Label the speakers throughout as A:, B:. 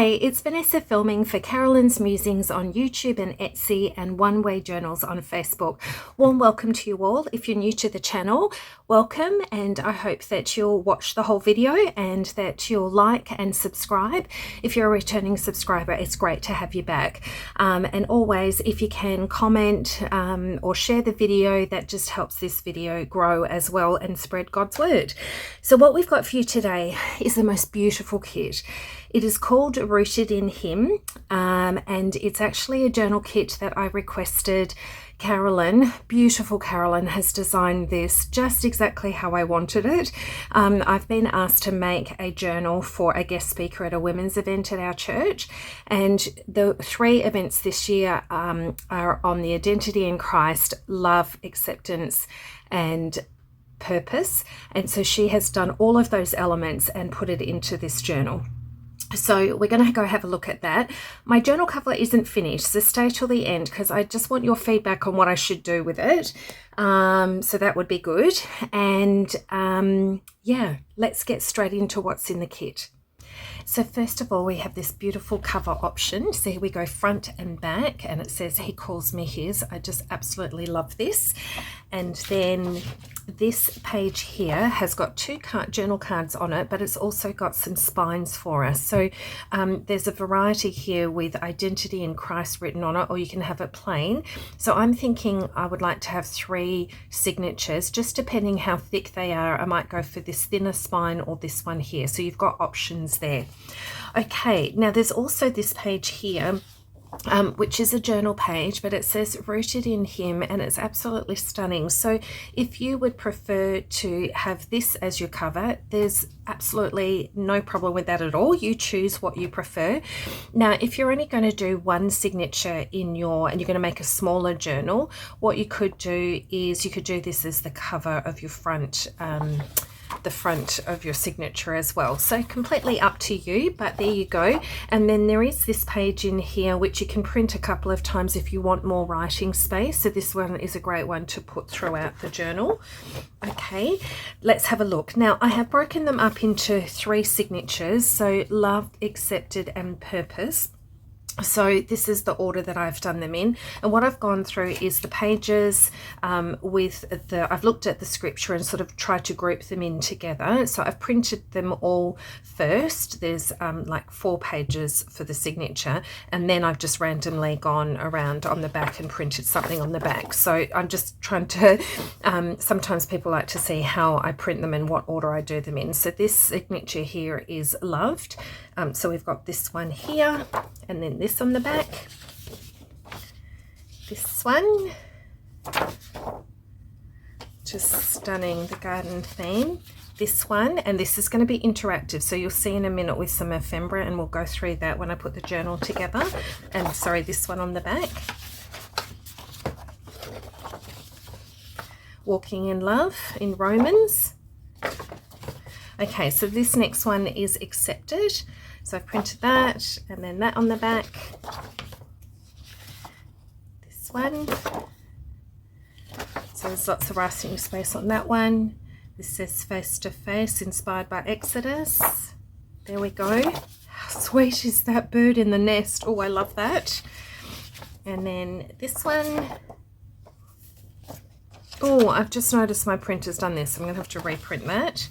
A: Hey, it's Vanessa filming for Carolyn's Musings on YouTube and Etsy and One Way Journals on Facebook. Warm welcome to you all. If you're new to the channel, welcome, and I hope that you'll watch the whole video and that you'll like and subscribe. If you're a returning subscriber, it's great to have you back. And always, if you can comment or share the video, that just helps this video grow as well and spread God's word. So what we've got for you today is the most beautiful kit. It is called Rooted in Him, and it's actually a journal kit that I requested. Carolyn, beautiful Carolyn, has designed this just exactly how I wanted it. I've been asked to make a journal for a guest speaker at a women's event at our church, and the three events this year are on the identity in Christ, love, acceptance, and purpose. And so she has done all of those elements and put it into this journal. So we're going to go have a look at that. My journal cover isn't finished, so stay till the end because I just want your feedback on what I should do with it. So that would be good. And yeah, let's get straight into what's in the kit. So first of all, we have this beautiful cover option. So here we go, front and back, and it says he calls me his. I just absolutely love this. And then this page here has got two journal cards on it, but it's also got some spines for us. So there's a variety here with identity in Christ written on it, or you can have it plain. So I'm thinking I would like to have 3 signatures, just depending how thick they are. I might go for this thinner spine or this one here. So you've got options there. Okay, now there's also this page here, which is a journal page, but it says Rooted in Him, and it's absolutely stunning. So if you would prefer to have this as your cover, there's absolutely no problem with that at all. You choose what you prefer. Now, if you're only going to do one signature in your, and you're going to make a smaller journal, what you could do is you could do this as the cover of your front, the front of your signature as well. So completely up to you, but there you go. And then there is this page in here which you can print a couple of times if you want more writing space. So this one is a great one to put throughout the journal. Okay, let's have a look. Now I have broken them up into 3 signatures, so love, accepted, and purpose. So this is the order that I've done them in, and what I've gone through is the pages I've looked at the scripture and sort of tried to group them in together. So I've printed them all first. There's like 4 pages for the signature, and then I've just randomly gone around on the back and printed something on the back. So I'm just trying to, sometimes people like to see how I print them and what order I do them in. So this signature here is loved. So we've got this one here, and then this on the back, this one, just stunning, the garden theme, this one, and this is going to be interactive, so you'll see in a minute with some ephemera, and we'll go through that when I put the journal together. And sorry, this one on the back, walking in love in Romans. Okay, so this next one is accepted. So I've printed that, and then that on the back. This one. So there's lots of writing space on that one. This says face to face, inspired by Exodus. There we go. How sweet is that bird in the nest? Oh, I love that. And then this one. Oh, I've just noticed my printer's done this. I'm going to have to reprint that.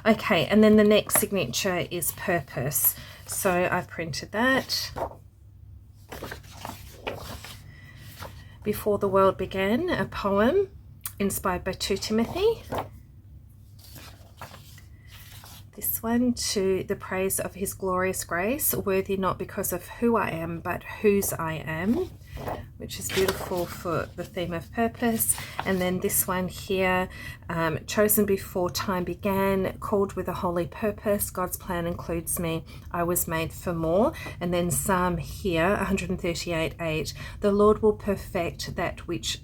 A: Okay, and then the next signature is purpose. So I've printed that. Before the world began, a poem inspired by 2 Timothy. This one, to the praise of his glorious grace, worthy not because of who I am, but whose I am, which is beautiful for the theme of purpose. And then this one here, chosen before time began, called with a holy purpose, God's plan includes me, I was made for more. And then Psalm here, 138:8, the Lord will perfect that which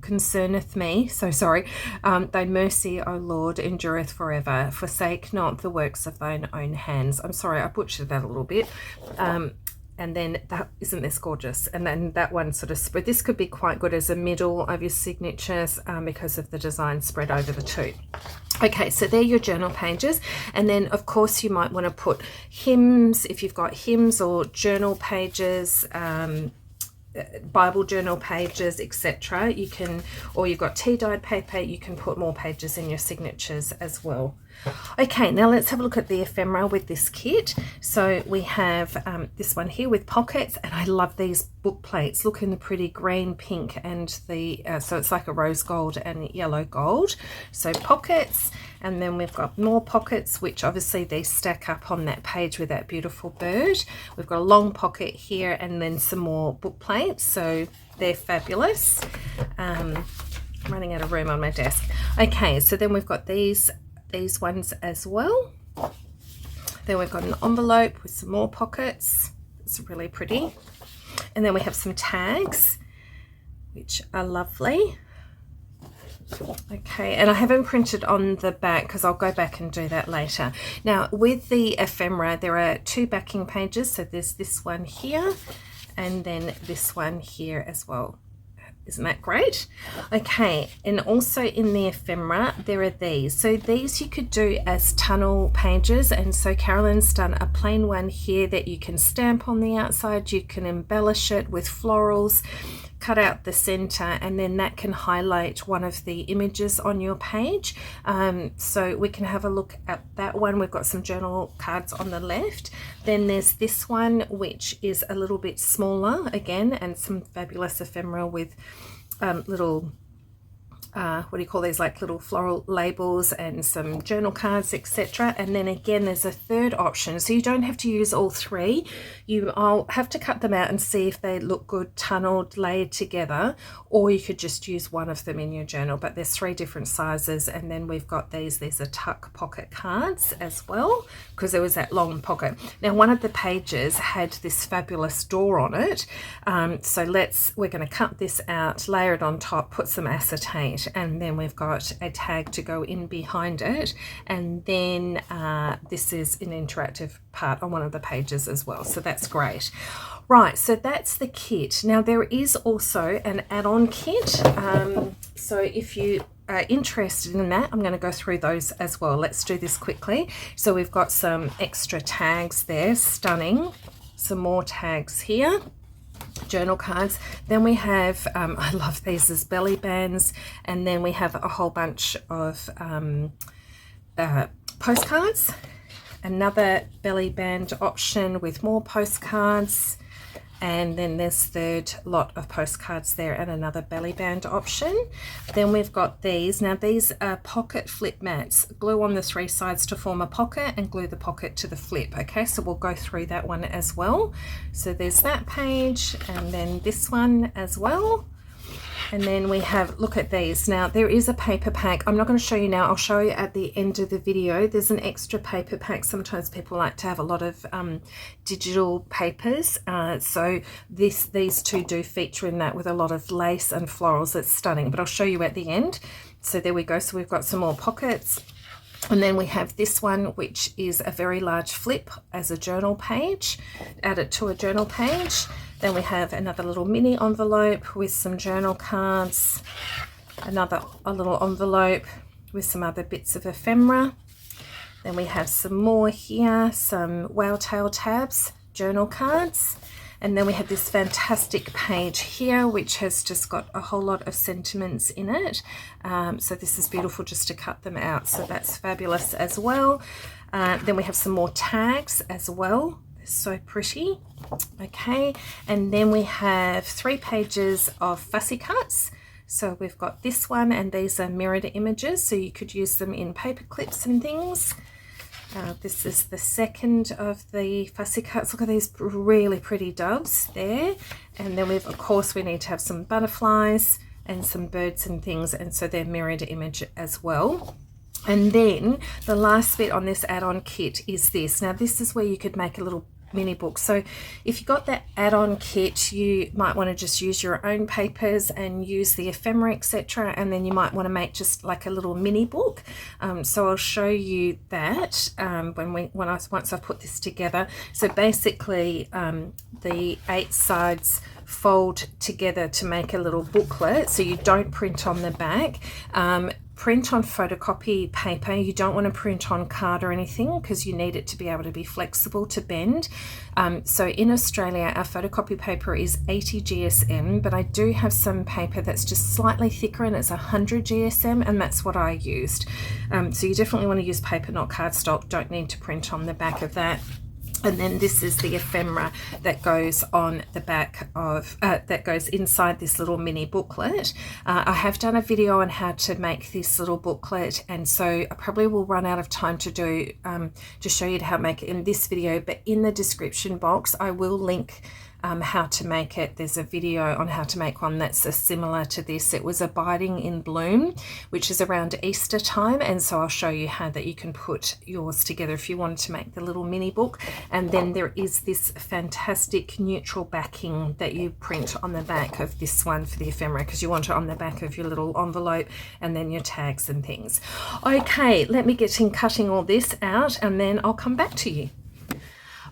A: concerneth me. So sorry. Thy mercy, O Lord, endureth forever. Forsake not the works of thine own hands. I'm sorry, I butchered that a little bit. and then that, isn't this gorgeous? And then that one sort of spread. This could be quite good as a middle of your signatures because of the design spread over the two. Okay, so they're your journal pages. And then of course you might want to put hymns, if you've got hymns or journal pages, Bible journal pages, etc. You can, or you've got tea dyed paper, you can put more pages in your signatures as well. Okay, now let's have a look at the ephemera with this kit. So we have this one here with pockets, and I love these book plates. Look in the pretty green, pink, and the so it's like a rose gold and yellow gold. So pockets, and then we've got more pockets, which obviously they stack up on that page with that beautiful bird. We've got a long pocket here, and then some more book plates. So they're fabulous. I'm running out of room on my desk. Okay, so then we've got these ones as well. Then we've got an envelope with some more pockets. It's really pretty. And then we have some tags, which are lovely. Okay, and I haven't printed on the back because I'll go back and do that later. Now with the ephemera, there are two backing pages. So there's this one here and then this one here as well. Isn't that great? Okay, and also in the ephemera there are these. So these you could do as tunnel pages, and so Carolyn's done a plain one here that you can stamp on the outside. You can embellish it with florals, cut out the center, and then that can highlight one of the images on your page. So we can have a look at that one. We've got some journal cards on the left. Then there's this one, which is a little bit smaller again, and some fabulous ephemera with little what do you call these, like little floral labels and some journal cards, etc. And then again there's a third option, so you don't have to use all three. I'll have to cut them out and see if they look good tunneled, layered together, or you could just use one of them in your journal. But there's three different sizes. And then we've got these are tuck pocket cards as well, because there was that long pocket. Now one of the pages had this fabulous door on it, so we're going to cut this out, layer it on top, put some acetate, and then we've got a tag to go in behind it. And then this is an interactive part on one of the pages as well, so that's great. Right, so that's the kit. Now there is also an add-on kit, so if you are interested in that, I'm going to go through those as well. Let's do this quickly. So we've got some extra tags there, stunning. Some more tags here, journal cards. Then we have I love these as belly bands, and then we have a whole bunch of postcards, another belly band option with more postcards, and then there's third lot of postcards there and another belly band option. Then we've got these. Now these are pocket flip mats. Glue on the three sides to form a pocket and glue the pocket to the flip. Okay, so we'll go through that one as well. So there's that page, and then this one as well. And then we have, look at these. Now there is a paper pack. I'm not going to show you now. I'll show you at the end of the video. There's an extra paper pack. Sometimes people like to have a lot of digital papers. So these two do feature in that with a lot of lace and florals. It's stunning, but I'll show you at the end. So there we go. So we've got some more pockets. And then we have this one, which is a very large flip as a journal page. Add it to a journal page. Then we have another little mini envelope with some journal cards, a little envelope with some other bits of ephemera. Then we have some more here, some wow tail tabs, journal cards. And then we have this fantastic page here, which has just got a whole lot of sentiments in it. So this is beautiful just to cut them out. So that's fabulous as well. Then we have some more tags as well. They're so pretty. Okay, and then we have 3 pages of fussy cuts. So we've got this one, and these are mirrored images, so you could use them in paper clips and things. This is the second of the fussy cuts. Look at these really pretty doves there. And then of course we need to have some butterflies and some birds and things, and so they're mirrored image as well. And then the last bit on this add-on kit is this. Now this is where you could make a little mini book. So if you got that add-on kit, you might want to just use your own papers and use the ephemera, etc., and then you might want to make just like a little mini book. So I'll show you that once I've put this together. So basically the 8 sides fold together to make a little booklet, so you don't print on the back. Print on photocopy paper. You don't want to print on card or anything because you need it to be able to be flexible to bend. So in Australia, our photocopy paper is 80 GSM, but I do have some paper that's just slightly thicker and it's 100 GSM, and that's what I used. So you definitely want to use paper, not cardstock. Don't need to print on the back of that. And then this is the ephemera that goes on the back of, that goes inside this little mini booklet. I have done a video on how to make this little booklet, and so I probably will run out of time to do, to show you how to make it in this video, but in the description box, I will link how to make it. There's a video on how to make one that's similar to this. It was Abiding in Bloom, which is around Easter time, and so I'll show you how that you can put yours together if you wanted to make the little mini book. And then there is this fantastic neutral backing that you print on the back of this one for the ephemera, because you want it on the back of your little envelope and then your tags and things. Okay, let me get in cutting all this out and then I'll come back to you.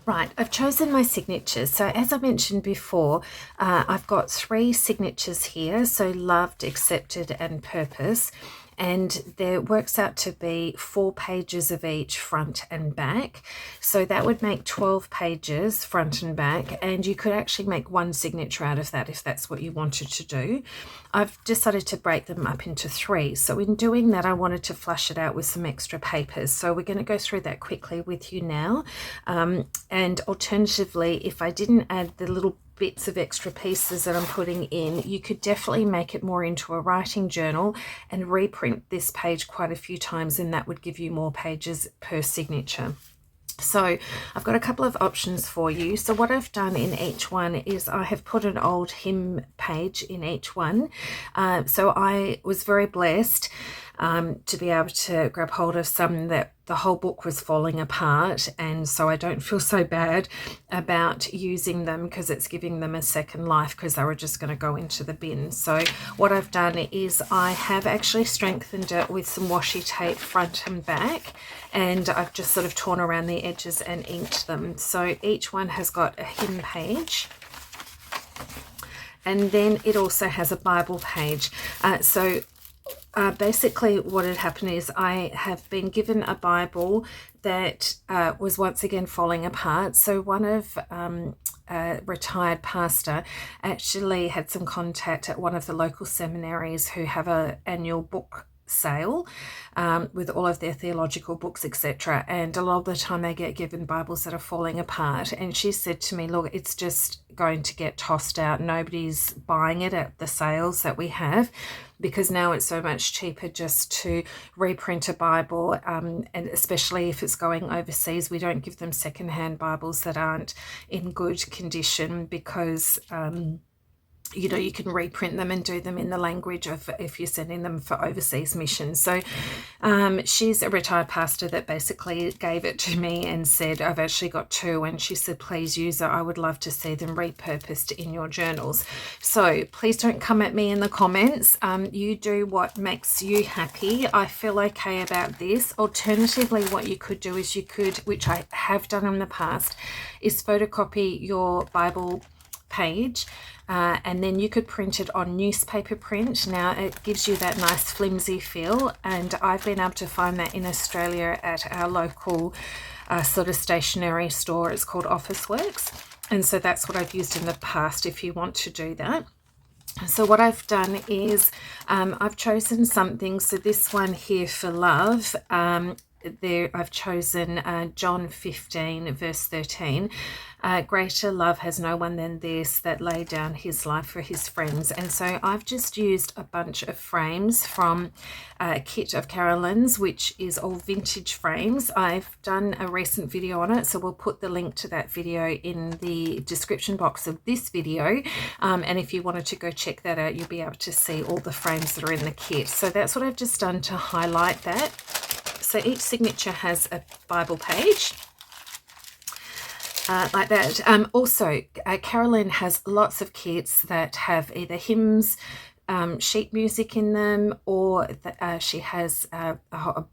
A: Right, I've chosen my signatures. So as I mentioned before, I've got 3 signatures here. So loved, accepted, and purpose. And there works out to be 4 pages of each, front and back. So that would make 12 pages front and back, and you could actually make 1 signature out of that if that's what you wanted to do. I've decided to break them up into 3. So in doing that, I wanted to flush it out with some extra papers. So we're going to go through that quickly with you now. And alternatively, if I didn't add the little bits of extra pieces that I'm putting in, you could definitely make it more into a writing journal and reprint this page quite a few times, and that would give you more pages per signature. So I've got a couple of options for you. So what I've done in each one is I have put an old hymn page in each one. So I was very blessed to be able to grab hold of some that the whole book was falling apart, and so I don't feel so bad about using them because it's giving them a second life, because they were just going to go into the bin. So what I've done is I have actually strengthened it with some washi tape front and back, and I've just sort of torn around the edges and inked them. So each one has got a hymn page, and then it also has a Bible page. Basically what had happened is I have been given a Bible that was once again falling apart. So one of a retired pastor actually had some contact at one of the local seminaries who have an annual book sale with all of their theological books, etc., and a lot of the time they get given Bibles that are falling apart, and she said to me, look, it's just going to get tossed out. Nobody's buying it at the sales that we have, because now it's so much cheaper just to reprint a Bible, and especially if it's going overseas, we don't give them secondhand Bibles that aren't in good condition, because you know, you can reprint them and do them in the language of if you're sending them for overseas missions. So she's a retired pastor that basically gave it to me and said, I've actually got 2, and she said, please use it. I would love to see them repurposed in your journals. So please don't come at me in the comments. You do what makes you happy. I feel okay about this. Alternatively, what you could do is you could, which I have done in the past, is photocopy your Bible page, and then you could print it on newspaper print. Now it gives you that nice flimsy feel, and I've been able to find that in Australia at our local sort of stationery store. It's called Officeworks, and so that's what I've used in the past if you want to do that. So what I've done is I've chosen something. So this one here for love, there I've chosen John 15 verse 13. Greater love has no one than this, that laid down his life for his friends. And so I've just used a bunch of frames from a kit of Carolyn's, which is all vintage frames. I've done a recent video on it, so we'll put the link to that video in the description box of this video, and if you wanted to go check that out, you'll be able to see all the frames that are in the kit. So that's what I've just done to highlight that. So each signature has a Bible page. like that. Also, Carolyn has lots of kits that have either hymns, sheet music in them, or she has a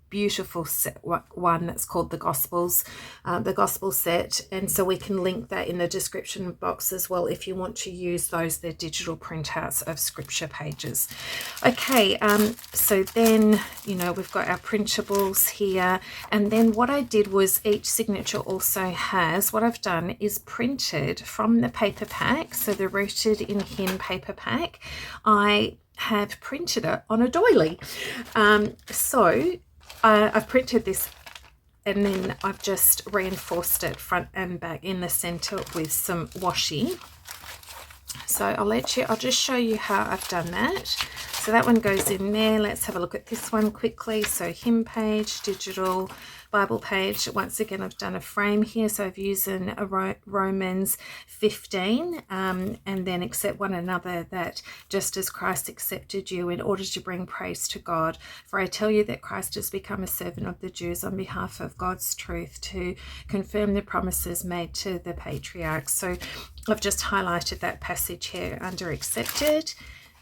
A: beautiful set, one that's called the Gospel set, and so we can link that in the description box as well if you want to use those. They're digital printouts of scripture pages. Okay, so then, you know, we've got our printables here, and then what I did was each signature also has, what I've done is printed from the paper pack, so the Rooted in Him paper pack, I have printed it on a doily. I've printed this, and then I've just reinforced it front and back in the center with some washi. So I'll just show you how I've done that. So that one goes in there. Let's have a look at this one quickly. So hymn page, digital, Bible page. Once again, I've done a frame here. So I've used a Romans 15, and then accept one another, that just as Christ accepted you, in order to bring praise to God. For I tell you that Christ has become a servant of the Jews on behalf of God's truth, to confirm the promises made to the patriarchs. So I've just highlighted that passage here under accepted,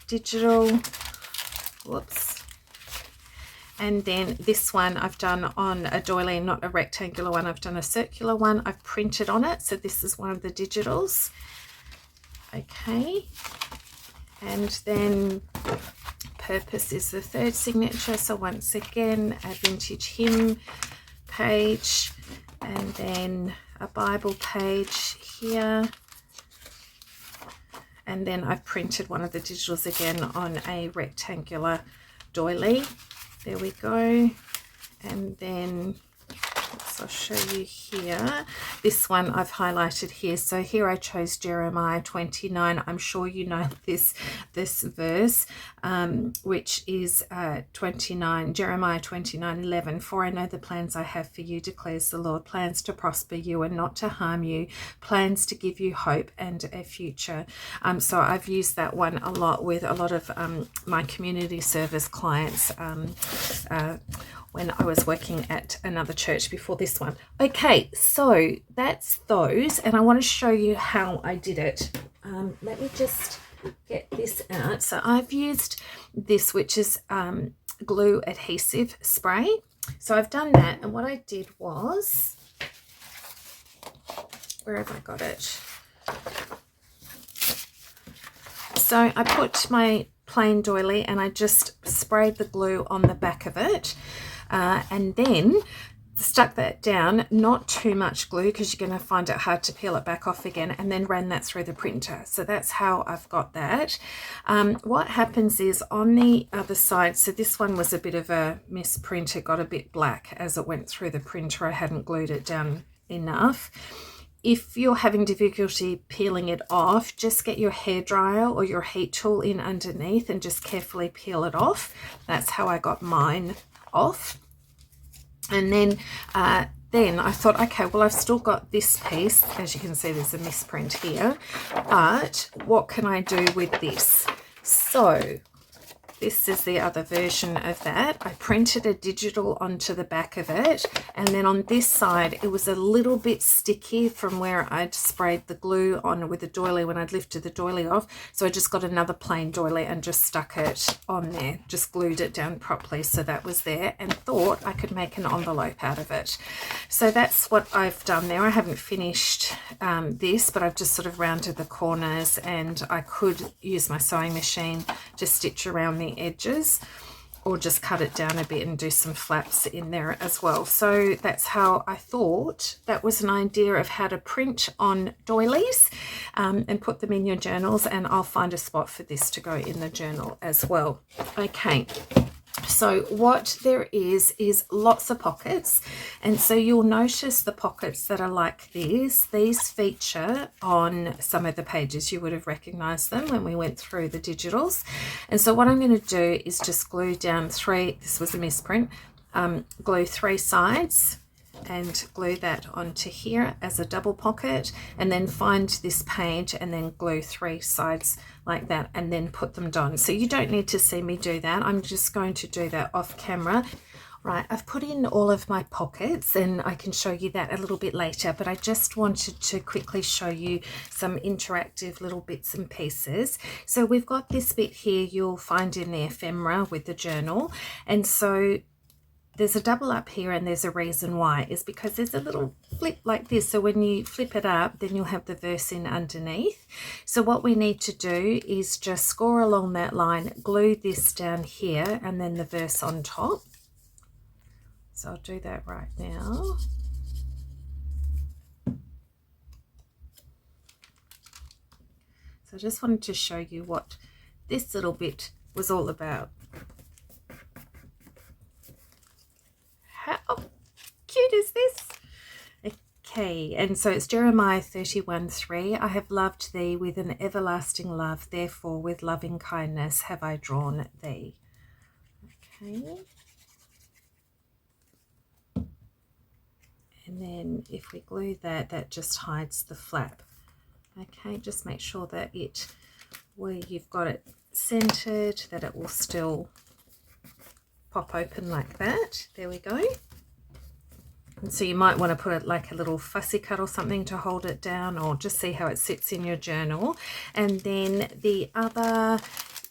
A: digital, whoops. And then this one I've done on a doily, not a rectangular one, I've done a circular one. I've printed on it, so this is one of the digitals. Okay, and then purpose is the third signature. So once again, a vintage hymn page, and then a Bible page here. And then I've printed one of the digitals again on a rectangular doily. There we go. And then I'll show you here. This one I've highlighted here. So here I chose Jeremiah 29. I'm sure you know this verse, which is 29, Jeremiah 29:11. For I know the plans I have for you, declares the Lord, plans to prosper you and not to harm you, plans to give you hope and a future. So I've used that one a lot with a lot of my community service clients, when I was working at another church before this one. Okay, so that's those, and I want to show you how I did it. Let me just get this out. So I've used this, which is glue adhesive spray. So I've done that, and what I did was, where have I got it? So I put my plain doily and I just sprayed the glue on the back of it. And then stuck that down, not too much glue because you're going to find it hard to peel it back off again, and then ran that through the printer. So that's how I've got that. What happens is on the other side, so this one was a bit of a misprint. It got a bit black as it went through the printer. I hadn't glued it down enough. If you're having difficulty peeling it off, just get your hairdryer or your heat tool in underneath and just carefully peel it off. That's how I got mine off. And then I thought, okay, well, I've still got this piece. As you can see, there's a misprint here, but what can I do with this? So this is the other version of that. I printed a digital onto the back of it, and then on this side it was a little bit sticky from where I'd sprayed the glue on with the doily when I'd lifted the doily off. So I just got another plain doily and just stuck it on there, just glued it down properly so that was there, and thought I could make an envelope out of it. So that's what I've done there. I haven't finished this, but I've just sort of rounded the corners, and I could use my sewing machine to stitch around the edges, or just cut it down a bit and do some flaps in there as well. So that's how I thought that was an idea of how to print on doilies, and put them in your journals, and I'll find a spot for this to go in the journal as well. Okay, so what there is lots of pockets, and so you'll notice the pockets that are like these feature on some of the pages. You would have recognized them when we went through the digitals. And so what I'm going to do is just glue down this was a misprint, glue 3 sides and glue that onto here as a double pocket, and then find this page and then glue 3 sides like that and then put them down. So you don't need to see me do that. I'm just going to do that off camera. Right, I've put in all of my pockets and I can show you that a little bit later, but I just wanted to quickly show you some interactive little bits and pieces. So we've got this bit here you'll find in the ephemera with the journal, and so there's a double up here, and there's a reason why, is because there's a little flip like this. So when you flip it up, then you'll have the verse in underneath. So what we need to do is just score along that line, glue this down here, and then the verse on top. So I'll do that right now. So I just wanted to show you what this little bit was all about. How cute is this? Okay, and so it's Jeremiah 31:3. I have loved thee with an everlasting love, therefore with loving kindness have I drawn thee. Okay. And then if we glue that, that just hides the flap. Okay, just make sure that where you've got it centered, that it will still pop open like that. There we go. And so you might want to put it like a little fussy cut or something to hold it down, or just see how it sits in your journal. And then the other,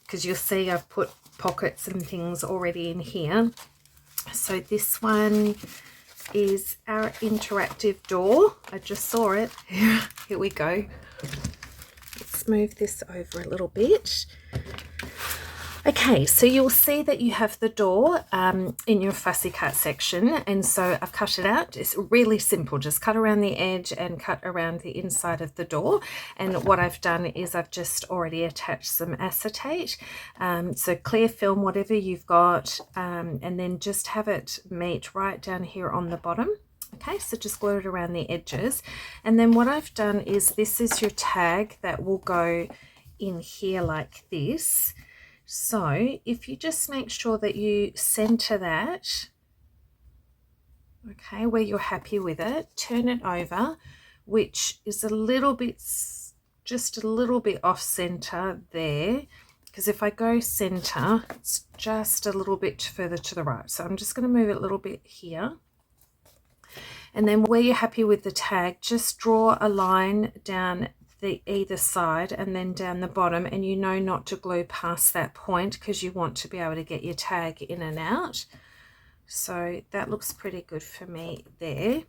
A: because you'll see I've put pockets and things already in here. So this one is our interactive door. I just saw it. Here we go. Let's move this over a little bit. Okay, so you'll see that you have the door in your fussy cut section, and so I've cut it out. It's really simple, just cut around the edge and cut around the inside of the door. And what I've done is I've just already attached some acetate, so clear film, whatever you've got, and then just have it meet right down here on the bottom. Okay, so just glue it around the edges. And then what I've done is, this is your tag that will go in here like this. So if you just make sure that you center that, okay, where you're happy with it, turn it over, which is a little bit, just a little bit off center there, because if I go center, it's just a little bit further to the right. So I'm just going to move it a little bit here. And then where you're happy with the tag, just draw a line down the either side and then down the bottom, and you know not to glue past that point because you want to be able to get your tag in and out. So that looks pretty good for me there.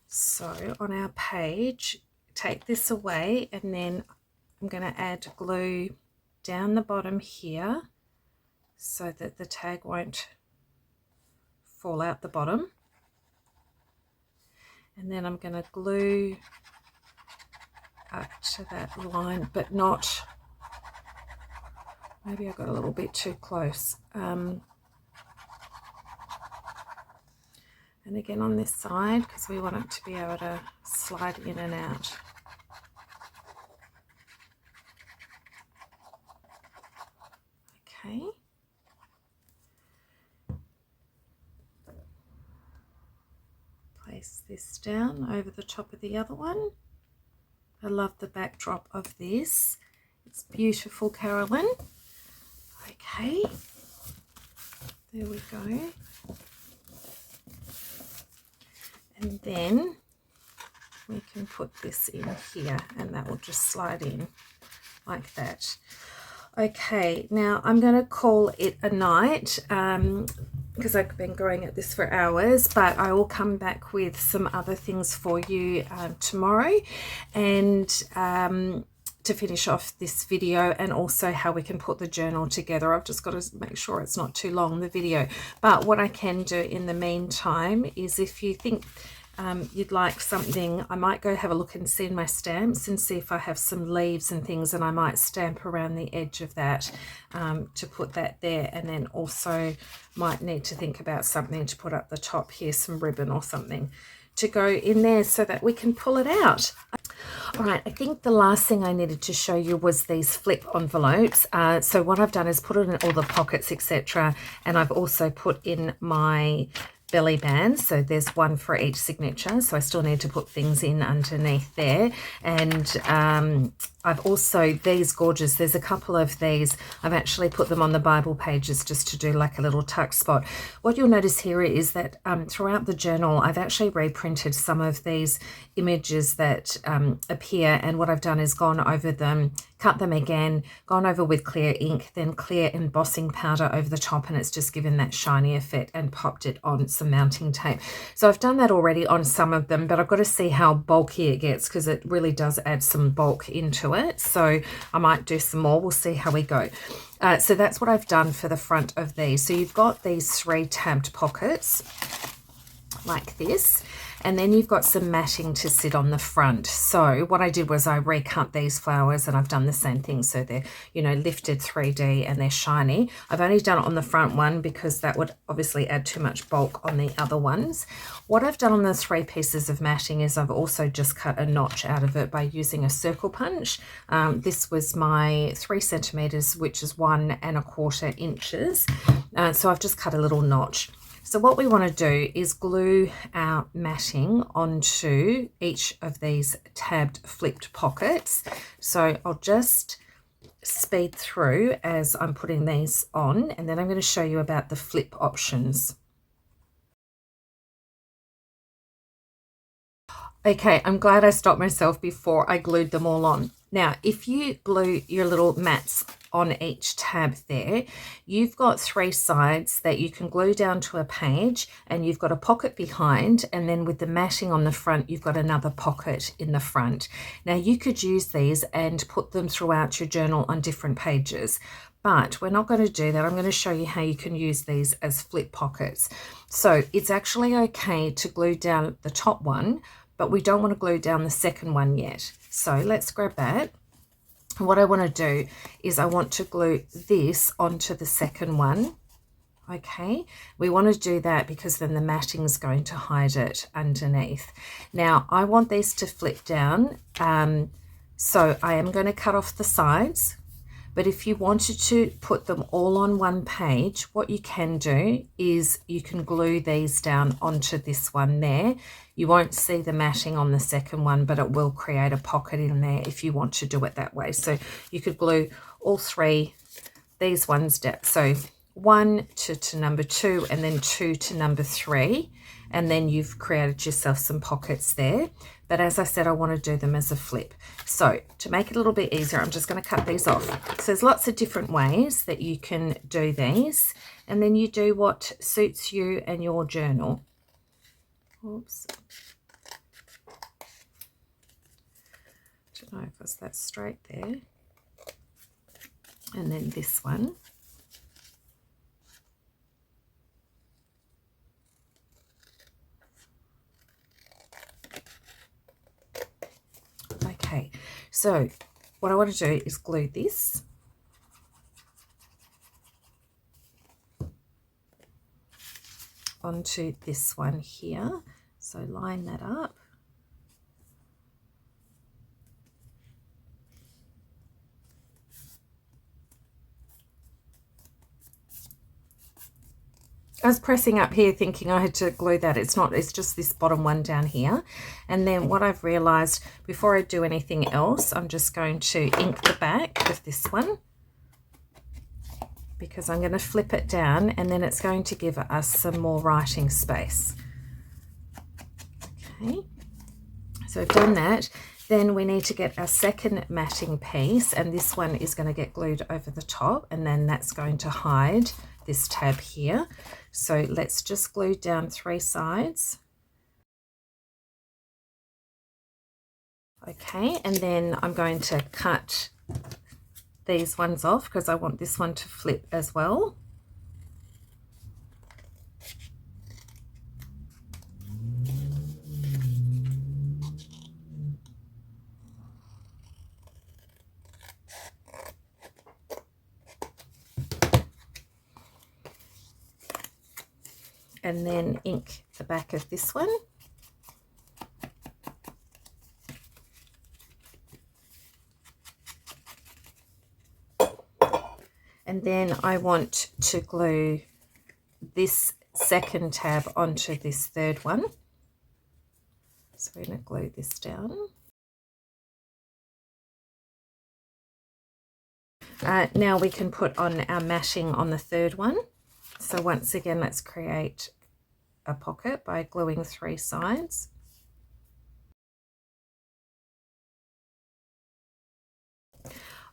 A: So on our page, take this away, and then I'm going to add glue down the bottom here so that the tag won't fall out the bottom. And then I'm going to glue up to that line, but not, maybe I got a little bit too close. And again on this side, because we want it to be able to slide in and out. Okay. Place this down over the top of the other one. I love the backdrop of this. It's beautiful, Carolyn. Okay, there we go. And then we can put this in here, and that will just slide in like that. Okay, now I'm going to call it a night because I've been going at this for hours, but I will come back with some other things for you tomorrow, and to finish off this video, and also how we can put the journal together. I've just got to make sure it's not too long, the video. But what I can do in the meantime is, if you think you'd like something, I might go have a look and see in my stamps and see if I have some leaves and things, and I might stamp around the edge of that to put that there. And then also might need to think about something to put up the top here, some ribbon or something to go in there so that we can pull it out. All right, I think the last thing I needed to show you was these flip envelopes. So what I've done is put it in all the pockets, etc., and I've also put in my belly bands, so there's one for each signature, so I still need to put things in underneath there. And I've also, these gorgeous, there's a couple of these, I've actually put them on the Bible pages just to do like a little tuck spot. What you'll notice here is that throughout the journal I've actually reprinted some of these images that appear, and what I've done is gone over them, cut them again, gone over with clear ink, then clear embossing powder over the top, and it's just given that shiny effect, and popped it on some mounting tape. So I've done that already on some of them, but I've got to see how bulky it gets, because it really does add some bulk into it. So I might do some more. We'll see how we go. So that's what I've done for the front of these. So you've got these 3 tabbed pockets like this, and then you've got some matting to sit on the front. So what I did was I recut these flowers, and I've done the same thing, so they're, you know, lifted 3D and they're shiny. I've only done it on the front one because that would obviously add too much bulk on the other ones. What I've done on the 3 pieces of matting is I've also just cut a notch out of it by using a circle punch. This was my 3 centimeters, which is 1 1/4 inches. So I've just cut a little notch. So what we want to do is glue our matting onto each of these tabbed flipped pockets. So I'll just speed through as I'm putting these on, and then I'm going to show you about the flip options. Okay, I'm glad I stopped myself before I glued them all on. Now, if you glue your little mats on each tab there, you've got 3 sides that you can glue down to a page, and you've got a pocket behind, and then with the matting on the front, you've got another pocket in the front. Now, you could use these and put them throughout your journal on different pages, but we're not going to do that. I'm going to show you how you can use these as flip pockets. So it's actually okay to glue down the top one, but we don't want to glue down the second one yet. So let's grab that. What I want to do is I want to glue this onto the second one. Okay, we want to do that because then the matting is going to hide it underneath. Now I want these to flip down, so I am going to cut off the sides. But if you wanted to put them all on one page, what you can do is you can glue these down onto this one there. You won't see the matting on the second one, but it will create a pocket in there if you want to do it that way. So you could glue all 3, these ones down. So 1 to number 2, and then 2 to number 3. And then you've created yourself some pockets there. But as I said, I want to do them as a flip. So to make it a little bit easier, I'm just going to cut these off. So there's lots of different ways that you can do these, and then you do what suits you and your journal. Oops. Don't know if it's that straight there. And then this one. Okay, so what I want to do is glue this onto this one here. So line that up. I was pressing up here thinking I had to glue that. It's not, it's just this bottom one down here. And then what I've realized, before I do anything else, I'm just going to ink the back of this one, because I'm going to flip it down, and then it's going to give us some more writing space. Okay, so I've done that. Then we need to get our second matting piece, and this one is going to get glued over the top, and then that's going to hide this tab here. So let's just glue down 3 sides. Okay, and then I'm going to cut these ones off because I want this one to flip as well. And then ink the back of this one. And then I want to glue this second tab onto this third one. So we're going to glue this down. Now we can put on our matting on the third one. So once again, let's create a pocket by gluing 3 sides.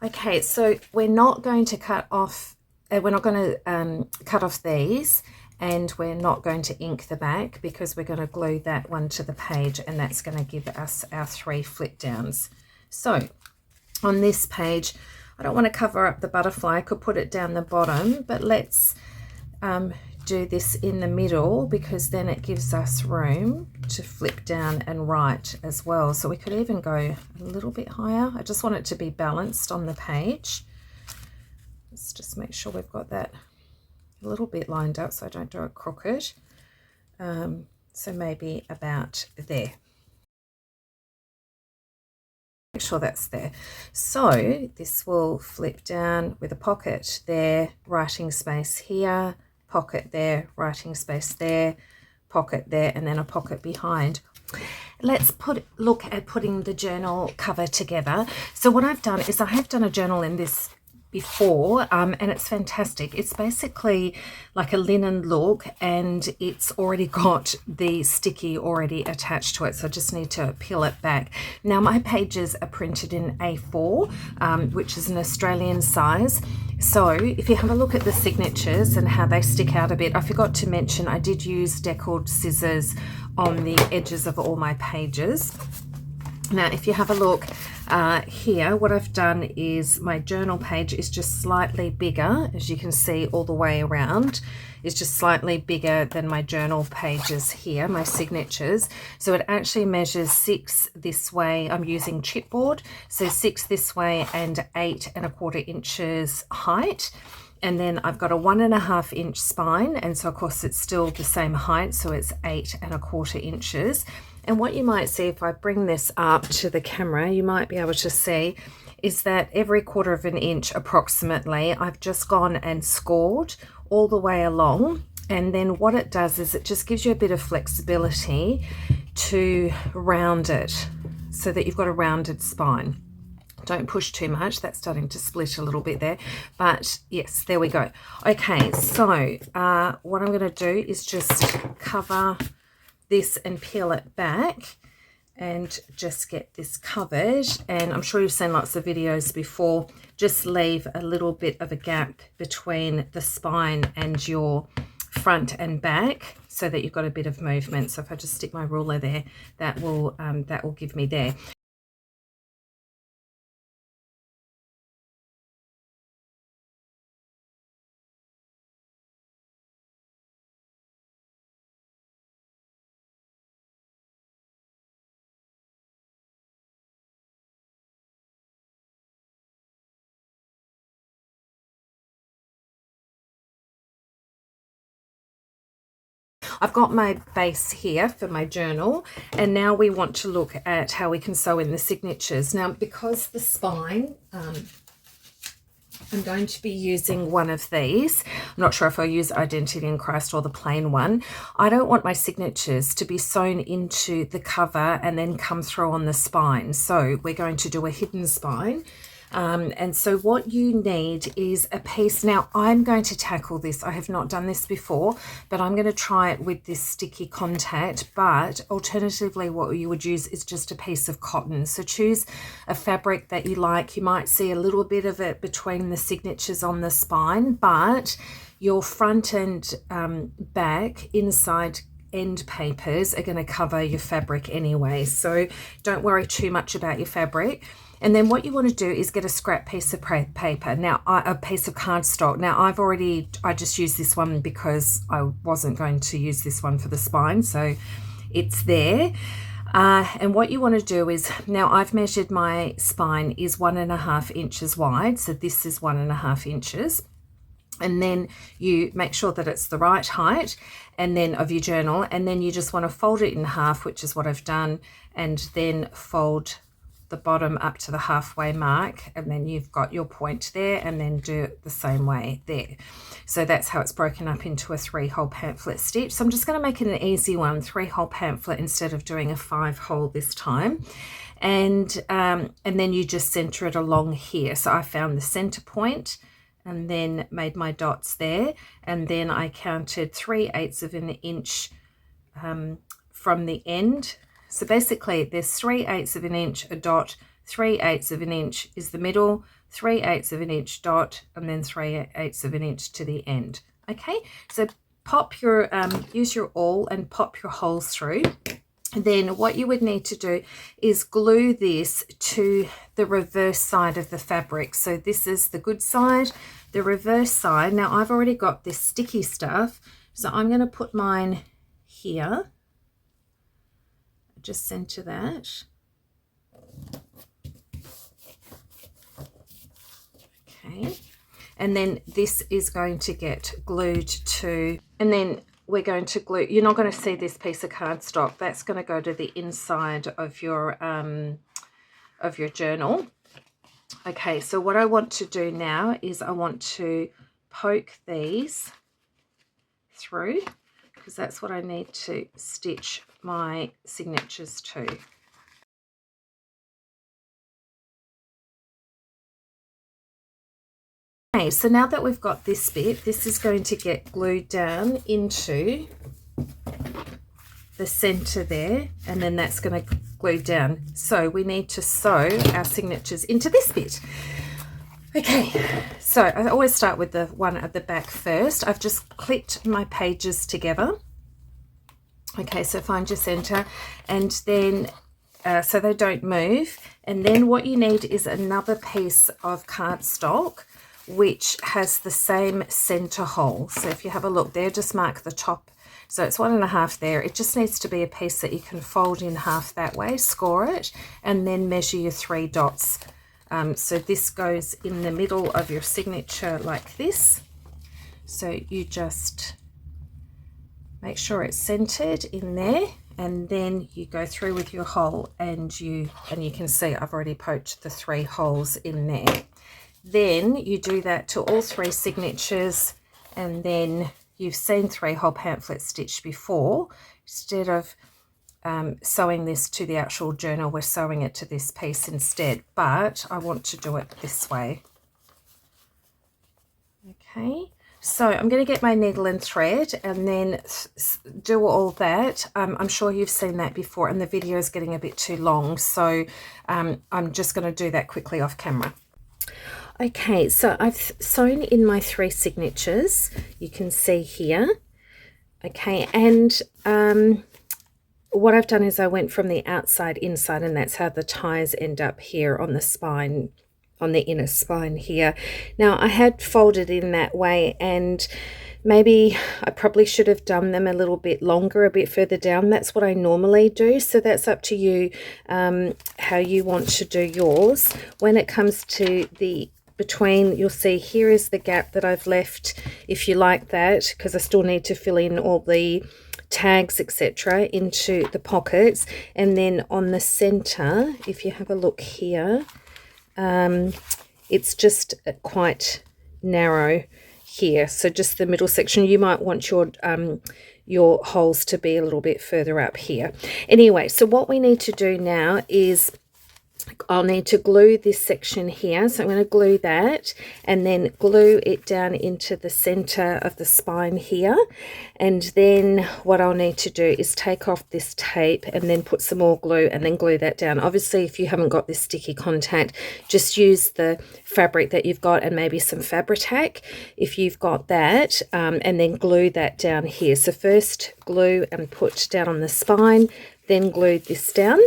A: Okay, so we're not going to cut off, cut off these, and we're not going to ink the back because we're going to glue that one to the page, and that's going to give us our 3 flip downs. So on this page, I don't want to cover up the butterfly. I could put it down the bottom, but let's do this in the middle because then it gives us room to flip down and write as well. So we could even go a little bit higher. I just want it to be balanced on the page. Let's just make sure we've got that a little bit lined up so I don't do it crooked. So maybe about there. Make sure that's there. So this will flip down with a pocket there, writing space here, pocket there, writing space there, pocket there, and then a pocket behind. Let's look at putting the journal cover together. So what I've done is I have done a journal in this before, and it's fantastic. It's basically like a linen look, and it's already got the sticky already attached to it, so I just need to peel it back. Now my pages are printed in A4, which is an Australian size. So if you have a look at the signatures and how they stick out a bit, I forgot to mention I did use deckled scissors on the edges of all my pages. Now if you have a look here, what I've done is my journal page is just slightly bigger, as you can see all the way around, is just slightly bigger than my journal pages here, my signatures. So it actually measures 6 this way. I'm using chipboard, so 6 this way and 8 1/4 inches height. And then I've got a 1.5 inch spine, and so of course it's still the same height, so it's 8 1/4 inches. And what you might see if I bring this up to the camera, you might be able to see is that every 1/4 inch approximately, I've just gone and scored all the way along. And then what it does is it just gives you a bit of flexibility to round it so that you've got a rounded spine. Don't push too much, that's starting to split a little bit there, but yes, there we go. Okay, so what I'm going to do is just cover this and peel it back and just get this covered. And I'm sure you've seen lots of videos before. Just leave a little bit of a gap between the spine and your front and back so that you've got a bit of movement. So if I just stick my ruler there, that will give me there. I've got my base here for my journal, and now we want to look at how we can sew in the signatures. Now, because the spine, I'm going to be using one of these. I'm not sure if I'll use Identity in Christ or the plain one. I don't want my signatures to be sewn into the cover and then come through on the spine. So we're going to do a hidden spine. And so what you need is a piece. Now I'm going to tackle this. I have not done this before, but I'm going to try it with this sticky contact. But alternatively, what you would use is just a piece of cotton. So choose a fabric that you like. You might see a little bit of it between the signatures on the spine, but your front and back inside end papers are going to cover your fabric anyway. So don't worry too much about your fabric. And then what you want to do is get a scrap piece of paper. Now, a piece of cardstock. Now, I just used this one because I wasn't going to use this one for the spine. So it's there. And what you want to do is, now I've measured my spine is 1.5 inches wide. So this is 1.5 inches. And then you make sure that it's the right height and then of your journal. And then you just want to fold it in half, which is what I've done. And then fold the bottom up to the halfway mark, and then you've got your point there, and then do it the same way there. So that's how it's broken up into a 3-hole pamphlet stitch. So I'm just going to make it an easy one, 3-hole pamphlet instead of doing a 5-hole this time. And then you just center it along here. So I found the center point and then made my dots there, and then I counted 3/8 of an inch from the end. So basically there's 3/8 of an inch, a dot, 3/8 of an inch is the middle, 3/8 of an inch dot, and then 3/8 of an inch to the end. Okay, so pop your use your awl and pop your holes through. And then what you would need to do is glue this to the reverse side of the fabric. So this is the good side, the reverse side. Now I've already got this sticky stuff, so I'm going to put mine here. Just center that. Okay. And then this is going to get glued to, and then we're going to glue, you're not going to see this piece of cardstock, that's going to go to the inside of your journal. Okay, so what I want to do now is I want to poke these through, because that's what I need to stitch my signatures to. Okay, so now that we've got this bit, this is going to get glued down into the center there, and then that's going to glue down. So we need to sew our signatures into this bit. Okay, so I always start with the one at the back first. I've just clipped my pages together. Okay, so find your center, and then so they don't move. And then what you need is another piece of cardstock which has the same center hole. So if you have a look there, just mark the top. So it's 1.5 there. It just needs to be a piece that you can fold in half that way, score it, and then measure your 3 dots. So this goes in the middle of your signature like this. So you just make sure it's centered in there, and then you go through with your hole, and you can see I've already poked the 3 holes in there. Then you do that to all 3 signatures, and then you've seen 3-hole pamphlet stitch before. Instead of sewing this to the actual journal, we're sewing it to this piece instead, but I want to do it this way. Okay, so I'm going to get my needle and thread and then do all that. I'm sure you've seen that before, and the video is getting a bit too long, so I'm just going to do that quickly off camera. Okay, so I've sewn in my 3 signatures, you can see here. Okay, and what I've done is I went from the outside inside, and that's how the ties end up here on the spine, on the inner spine here. Now I had folded in that way, and maybe I probably should have done them a little bit longer, a bit further down. That's what I normally do, so that's up to you how you want to do yours. When it comes to the between, you'll see here is the gap that I've left, if you like that, because I still need to fill in all the tags etc. into the pockets. And then on the center, if you have a look here, it's just quite narrow here, so just the middle section. You might want your holes to be a little bit further up here. Anyway, so what we need to do now is I'll need to glue this section here, so I'm going to glue that and then glue it down into the center of the spine here. And then what I'll need to do is take off this tape and then put some more glue and then glue that down. Obviously, if you haven't got this sticky contact, just use the fabric that you've got and maybe some Fabri-Tac if you've got that, and then glue that down here. So first glue and put down on the spine, then glue this down,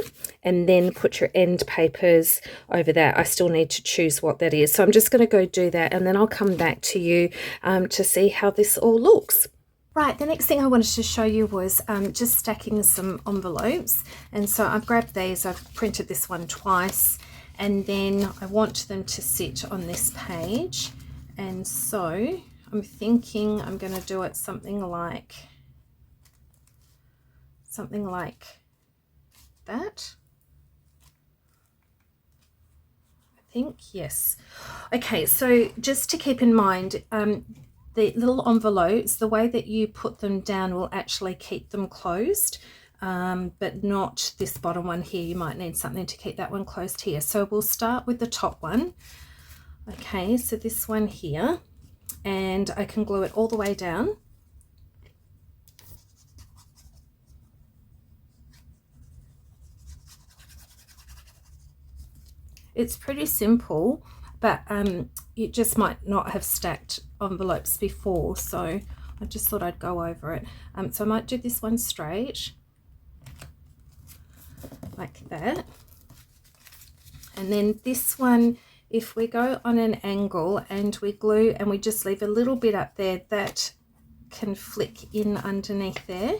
A: and then put your end papers over that. I still need to choose what that is, so I'm just going to go do that, and then I'll come back to you to see how this all looks. Right, the next thing I wanted to show you was just stacking some envelopes. And so I've grabbed these, I've printed this one twice, and then I want them to sit on this page. And so I'm thinking I'm going to do it something like that. think, yes. Okay, so just to keep in mind, the little envelopes, the way that you put them down will actually keep them closed, but not this bottom one here. You might need something to keep that one closed here. So we'll start with the top one. Okay, so this one here, and I can glue it all the way down. It's pretty simple, but you just might not have stacked envelopes before, so I just thought I'd go over it. So I might do this one straight, like that. And then this one, if we go on an angle and we glue and we just leave a little bit up there, that can flick in underneath there.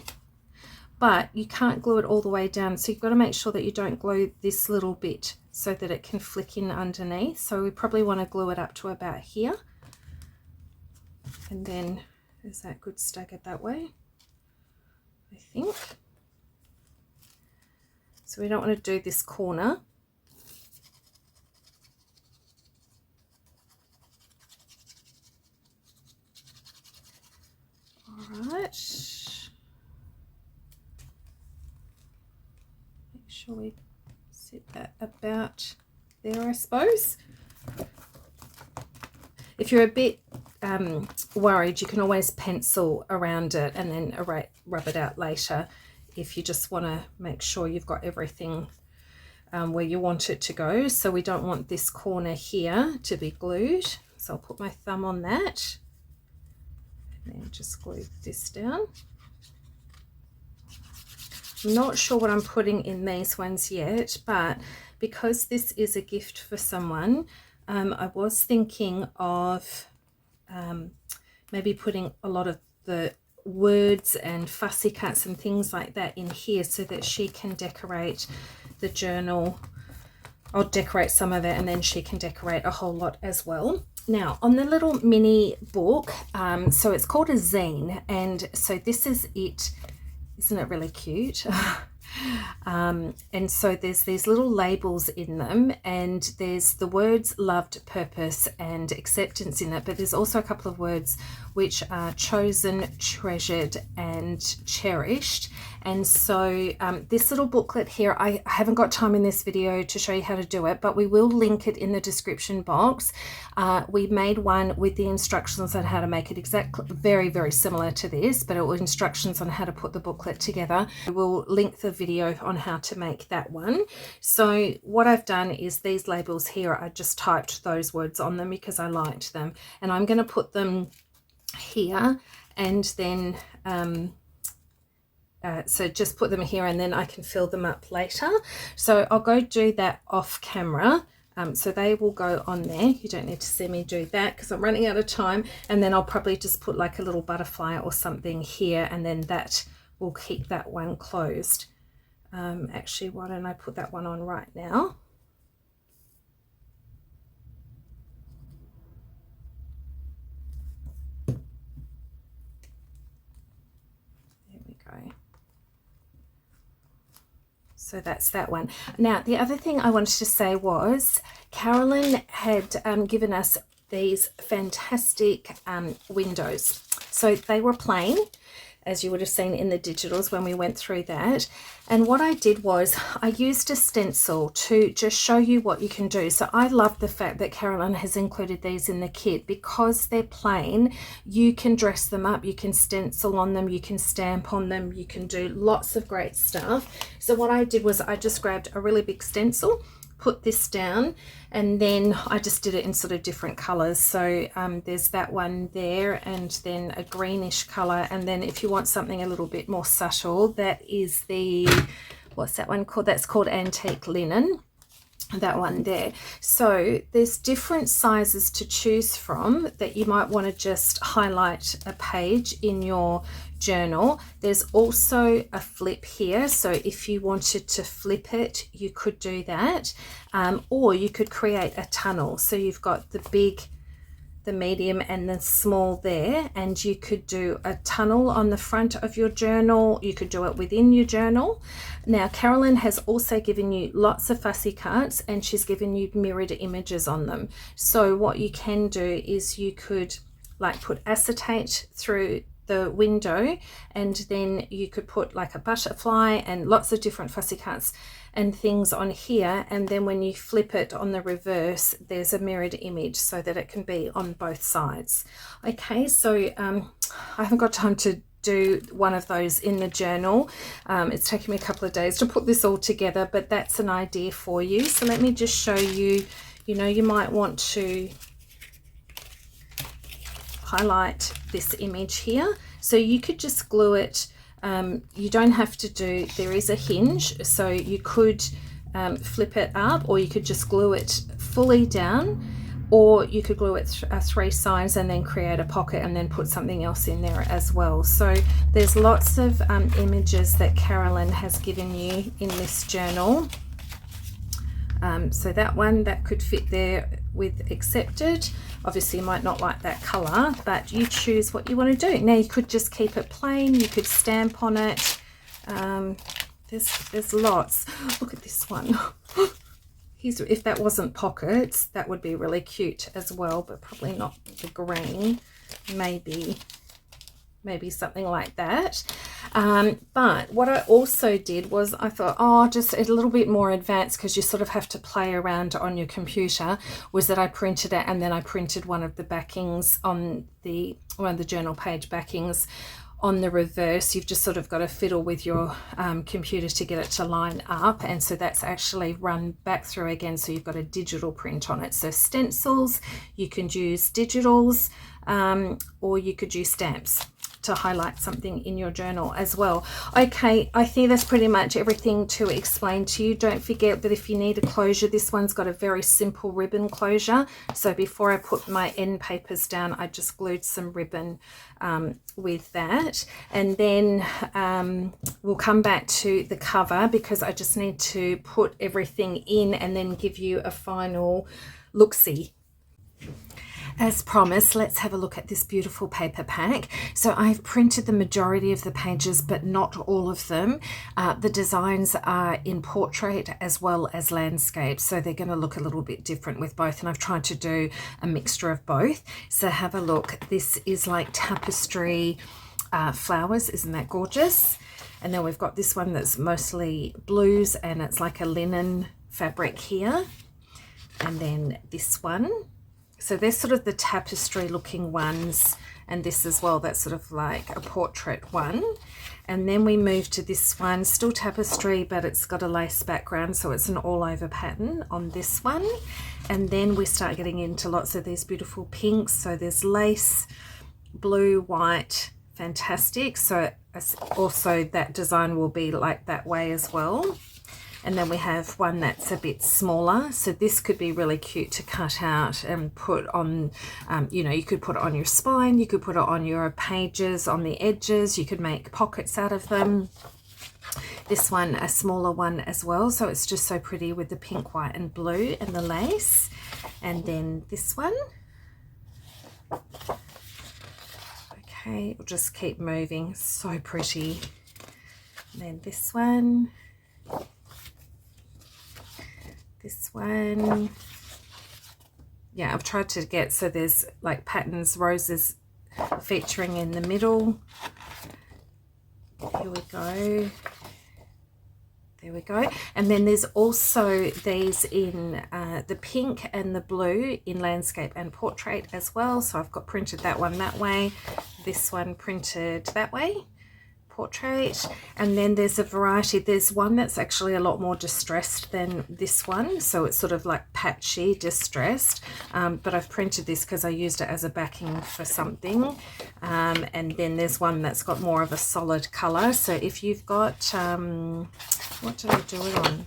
A: But you can't glue it all the way down, so you've got to make sure that you don't glue this little bit so that it can flick in underneath. So we probably want to glue it up to about here, and then is that good staggered that way, I think. So we don't want to do this corner. All right. Make sure we set that about there, I suppose. If you're a bit worried, you can always pencil around it and then rub it out later if you just want to make sure you've got everything where you want it to go. So we don't want this corner here to be glued. So I'll put my thumb on that and then just glue this down. I'm not sure what I'm putting in these ones yet, but because this is a gift for someone, I was thinking of maybe putting a lot of the words and fussy cuts and things like that in here so that she can decorate the journal. I'll decorate some of it and then she can decorate a whole lot as well. Now on the little mini book, so it's called a zine, and so this is it. Isn't it really cute? And so there's these little labels in them, and there's the words loved, purpose and acceptance in it, but there's also a couple of words which are chosen, treasured and cherished. And so this little booklet here, I haven't got time in this video to show you how to do it, but we will link it in the description box. We made one with the instructions on how to make it exactly very, very similar to this, but it was instructions on how to put the booklet together. We'll link the video on how to make that one. So what I've done is these labels here, I just typed those words on them because I liked them, and I'm going to put them here, and then so just put them here and then I can fill them up later. So I'll go do that off camera. So they will go on there. You don't need to see me do that because I'm running out of time. And then I'll probably just put like a little butterfly or something here, and then that will keep that one closed. Actually, why don't I put that one on right now? There we go. So that's that one. Now, the other thing I wanted to say was Carolyn had given us these fantastic windows. So they were plain, as you would have seen in the digitals when we went through that. And what I did was I used a stencil to just show you what you can do. So I love the fact that Carolyn has included these in the kit because they're plain. You can dress them up, you can stencil on them, you can stamp on them, you can do lots of great stuff. So what I did was I just grabbed a really big stencil, put this down, and then I just did it in sort of different colors. So there's that one there, and then a greenish color, and then if you want something a little bit more subtle, that is the, what's that one called? That's called Antique Linen, that one there. So there's different sizes to choose from that you might want to just highlight a page in your journal. There's also a flip here, so if you wanted to flip it you could do that, or you could create a tunnel. So you've got the big the medium and the small there, and you could do a tunnel on the front of your journal. You could do it within your journal. Now Carolyn has also given you lots of fussy cuts, and she's given you mirrored images on them. So what you can do is you could like put acetate through the window, and then you could put like a butterfly and lots of different fussy cuts and things on here, and then when you flip it on the reverse there's a mirrored image so that it can be on both sides. Okay, so I haven't got time to do one of those in the journal. It's taken me a couple of days to put this all together, but that's an idea for you. So let me just show you, you know, you might want to highlight this image here, so you could just glue it. You don't have to do, there is a hinge, so you could flip it up, or you could just glue it fully down, or you could glue it three sides and then create a pocket and then put something else in there as well. So there's lots of images that Carolyn has given you in this journal. So that one, that could fit there with accepted. Obviously you might not like that color, but you choose what you want to do. Now you could just keep it plain, you could stamp on it. There's lots. Look at this one. If that wasn't pockets, that would be really cute as well, but probably not the green. Maybe something like that. But what I also did was I thought, oh, just a little bit more advanced, because you sort of have to play around on your computer, was that I printed it, and then I printed one of the backings on one of the journal page backings on the reverse. You've just sort of got to fiddle with your computer to get it to line up, and so that's actually run back through again, so you've got a digital print on it. So stencils, you can use digitals, or you could use stamps to highlight something in your journal as well. Okay, I think that's pretty much everything to explain to you. Don't forget that if you need a closure, this one's got a very simple ribbon closure. So before I put my end papers down, I just glued some ribbon with that, and then we'll come back to the cover, because I just need to put everything in and then give you a final look-see. As promised, let's have a look at this beautiful paper pack. So I've printed the majority of the pages, but not all of them. The designs are in portrait as well as landscape, so they're going to look a little bit different with both, and I've tried to do a mixture of both. So have a look. This is like tapestry flowers. Isn't that gorgeous? And then we've got this one that's mostly blues, and it's like a linen fabric here. And then this one. So they're sort of the tapestry looking ones, and this as well, that's sort of like a portrait one. And then we move to this one, still tapestry, but it's got a lace background, so it's an all over pattern on this one. And then we start getting into lots of these beautiful pinks. So there's lace, blue, white, fantastic. So also that design will be like that way as well. And then we have one that's a bit smaller. So this could be really cute to cut out and put on, you know, you could put it on your spine, you could put it on your pages, on the edges, you could make pockets out of them. This one, a smaller one as well. So it's just so pretty with the pink, white and blue and the lace. And then this one. Okay, we'll just keep moving. So pretty. And then this one. This one, yeah, I've tried to get, so there's like patterns, roses featuring in the middle. Here we go. There we go. And then there's also these in the pink and the blue in landscape and portrait as well. So I've got printed that one that way, this one printed that way, portrait. And then there's a variety. There's one that's actually a lot more distressed than this one, so it's sort of like patchy distressed, but I've printed this because I used it as a backing for something. And then there's one that's got more of a solid color. So if you've got what did I do it on?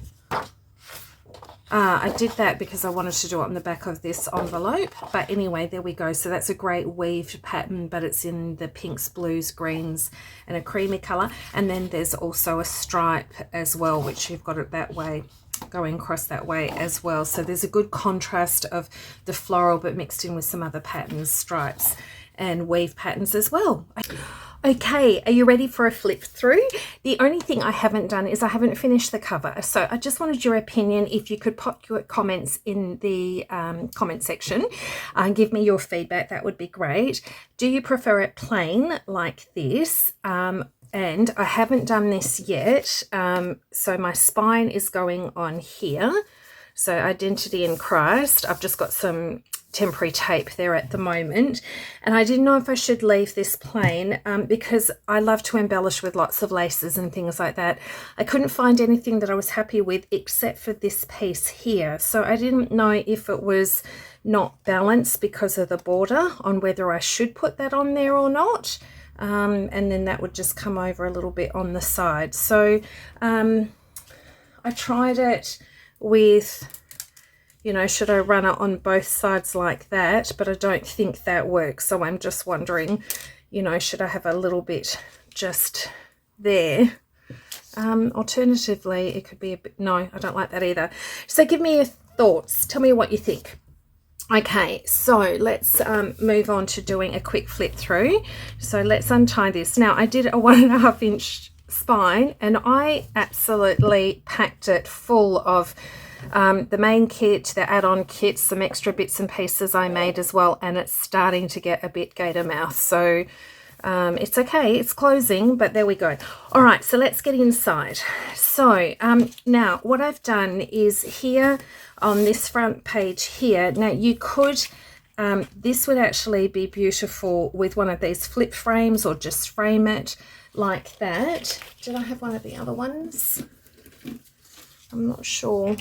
A: I did that because I wanted to do it on the back of this envelope, but anyway, there we go. So that's a great weaved pattern, but it's in the pinks, blues, greens and a creamy color. And then there's also a stripe as well, which you've got it that way. going across that way as well. So there's a good contrast of the floral but mixed in with some other patterns, stripes and weave patterns as well. Okay, are you ready for a flip through? The only thing I haven't done is I haven't finished the cover. So I just wanted your opinion. If you could pop your comments in the comment section and give me your feedback, that would be great. Do you prefer it plain like this? And I haven't done this yet. So my spine is going on here. So Identity in Christ. I've just got some temporary tape there at the moment, and I didn't know if I should leave this plain because I love to embellish with lots of laces and things like that. I couldn't find anything that I was happy with except for this piece here, so I didn't know if it was not balanced because of the border on whether I should put that on there or not. And then that would just come over a little bit on the side. So I tried it with, you know, should I run it on both sides like that? But I don't think that works. So I'm just wondering, you know, should I have a little bit just there? Alternatively, it could be a bit, no, I don't like that either. So give me your thoughts. Tell me what you think. Okay, so let's move on to doing a quick flip through. So let's untie this. Now I did a 1.5 inch spine and I absolutely packed it full of the main kit, the add-on kits, some extra bits and pieces I made as well, and it's starting to get a bit gator mouth. So it's okay, it's closing, but there we go. All right, so let's get inside. So now what I've done is here on this front page here, now you could, this would actually be beautiful with one of these flip frames or just frame it like that. Did I have one of the other ones? I'm not sure.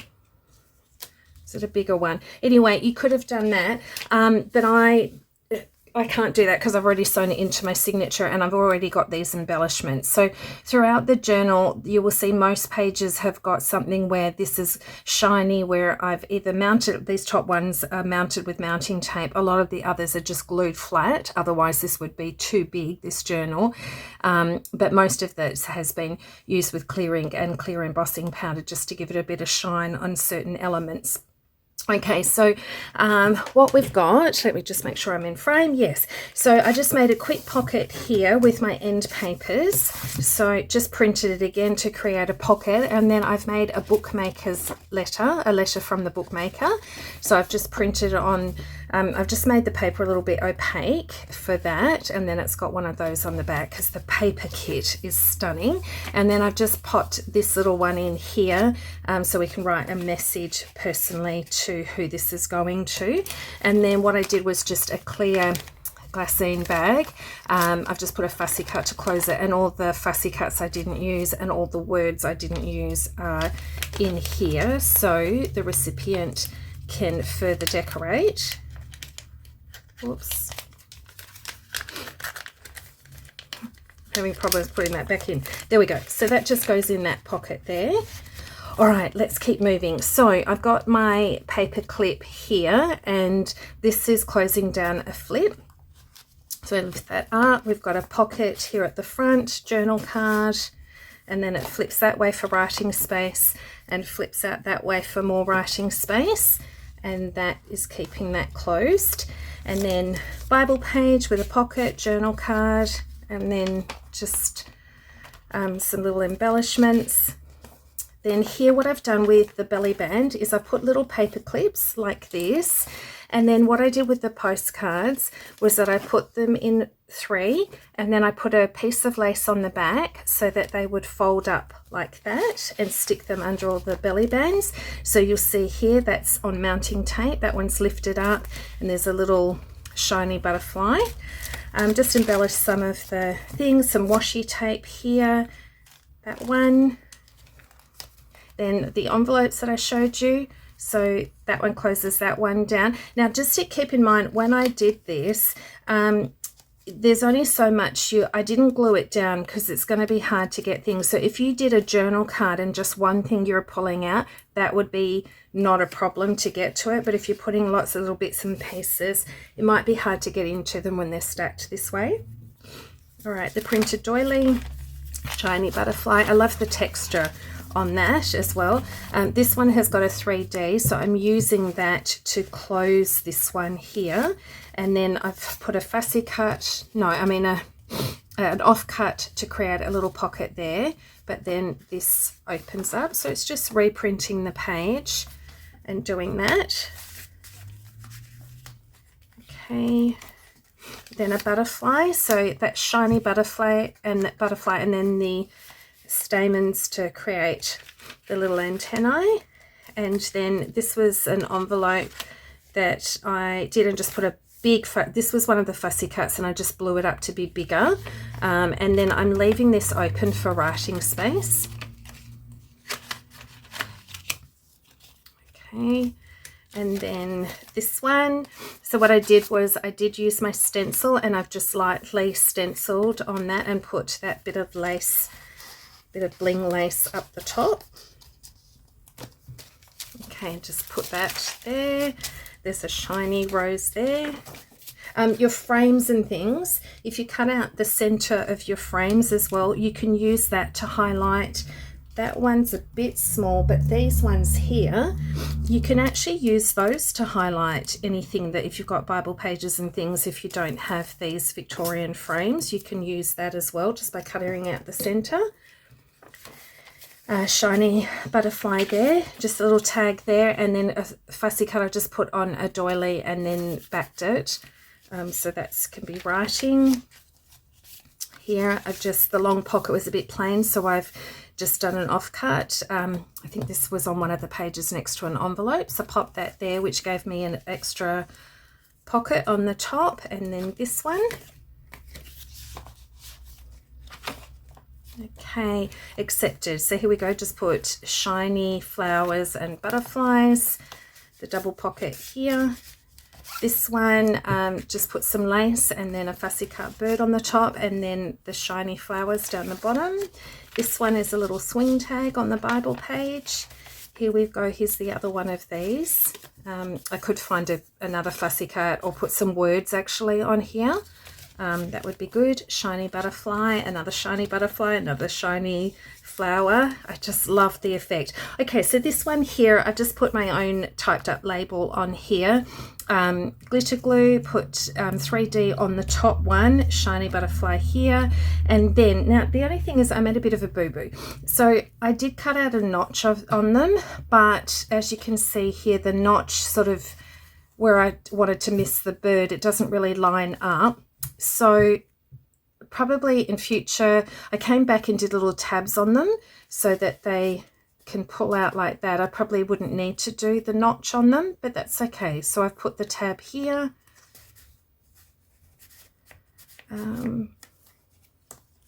A: Is it a bigger one? Anyway, you could have done that, but I can't do that because I've already sewn it into my signature and I've already got these embellishments. So throughout the journal, you will see most pages have got something where this is shiny, where I've either mounted, these top ones are mounted with mounting tape. A lot of the others are just glued flat. Otherwise, this would be too big, this journal. But most of this has been used with clear ink and clear embossing powder just to give it a bit of shine on certain elements. Okay, so what we've got, let me just make sure I'm in frame. Yes, so I just made a quick pocket here with my end papers. So just printed it again to create a pocket, and then I've made a bookmaker's letter, a letter from the bookmaker. So I've just printed it on, I've just made the paper a little bit opaque for that, and then it's got one of those on the back because the paper kit is stunning. And then I've just popped this little one in here so we can write a message personally to who this is going to. And then what I did was just a clear glassine bag. I've just put a fussy cut to close it, and all the fussy cuts I didn't use and all the words I didn't use are in here so the recipient can further decorate. Whoops. Having problems putting that back in. There we go. So that just goes in that pocket there. All right, let's keep moving. So I've got my paper clip here, and this is closing down a flip. So I lift that up. We've got a pocket here at the front, journal card, and then it flips that way for writing space and flips out that way for more writing space. And that is keeping that closed. And then Bible page with a pocket, journal card, and then just some little embellishments. Then here what I've done with the belly band is I put little paper clips like this, and then what I did with the postcards was that I put them in 3, and then I put a piece of lace on the back so that they would fold up like that and stick them under all the belly bands. So you'll see here that's on mounting tape, that one's lifted up, and there's a little shiny butterfly. Just embellish some of the things, some washi tape here, that one. Then the envelopes that I showed you, so that one closes that one down. Now just to keep in mind, when I did this, there's only so much, I didn't glue it down because it's going to be hard to get things. So if you did a journal card and just one thing you're pulling out, that would be not a problem to get to it. But if you're putting lots of little bits and pieces, it might be hard to get into them when they're stacked this way. All right, the printed doily, shiny butterfly. I love the texture on that as well. This one has got a 3D, so I'm using that to close this one here. And then I've put a fussy cut, an offcut to create a little pocket there, but then this opens up. So it's just reprinting the page and doing that. Okay, then a butterfly, so that shiny butterfly and then the stamens to create the little antennae. And then this was an envelope that I did and just put a big, this was one of the fussy cuts and I just blew it up to be bigger. And then I'm leaving this open for writing space. Okay, and then this one, so what I did was I did use my stencil and I've just lightly stenciled on that and put that bit of lace, bit of bling lace up the top. Okay, just put that there. There's a shiny rose there. Your frames and things, if you cut out the center of your frames as well, you can use that to highlight. That one's a bit small, but these ones here, you can actually use those to highlight anything that, if you've got Bible pages and things, if you don't have these Victorian frames, you can use that as well just by cutting out the center. Shiny butterfly there, just a little tag there, and then a fussy cut I just put on a doily and then backed it, so that can be writing. Here I've just, the long pocket was a bit plain, so I've just done an offcut. I think this was on one of the pages next to an envelope, so pop that there, which gave me an extra pocket on the top. And then this one, okay, accepted. So here we go, just put shiny flowers and butterflies, the double pocket here. This one, just put some lace and then a fussy cut bird on the top, and then the shiny flowers down the bottom. This one is a little swing tag on the Bible page. Here we go, here's the other one of these. I could find another fussy cut or put some words actually on here. That would be good. Shiny butterfly, another shiny butterfly, another shiny flower. I just love the effect. Okay, so this one here, I just put my own typed up label on here. Glitter glue, put 3D on the top one, shiny butterfly here. And then, now the only thing is I made a bit of a boo-boo. So I did cut out a notch on them, but as you can see here, the notch sort of where I wanted to miss the bird, it doesn't really line up. So probably in future, I came back and did little tabs on them so that they can pull out like that. I probably wouldn't need to do the notch on them, but that's okay. So I've put the tab here. And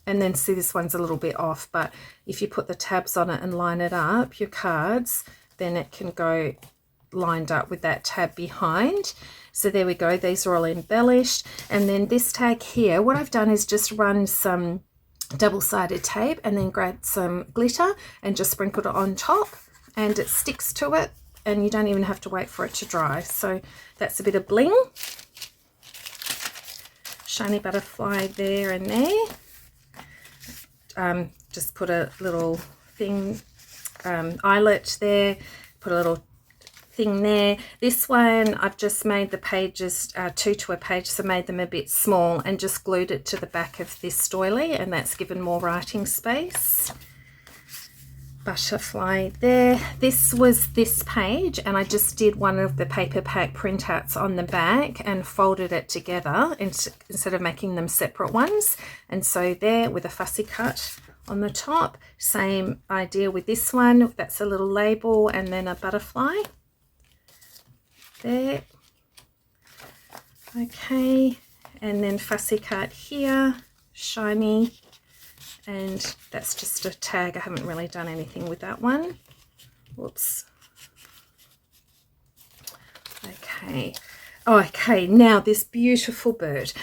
A: then see, this one's a little bit off, but if you put the tabs on it and line it up, your cards, then it can go lined up with that tab behind. So there we go, these are all embellished. And then this tag here, what I've done is just run some double-sided tape and then grabbed some glitter and just sprinkled it on top, and it sticks to it and you don't even have to wait for it to dry. So that's a bit of bling. Shiny butterfly there and there. Just put a little thing, eyelet there, put a little thing there. This one I've just made the pages 2 to a page, so made them a bit small and just glued it to the back of this doily, and that's given more writing space. Butterfly there. This was this page, and I just did one of the paper pack printouts on the back and folded it together instead of making them separate ones. And so there, with a fussy cut on the top, same idea with this one. That's a little label and then a butterfly there. Okay, and then fussy cut here, shiny, and that's just a tag. I haven't really done anything with that one. Whoops. Okay. Okay, now this beautiful bird.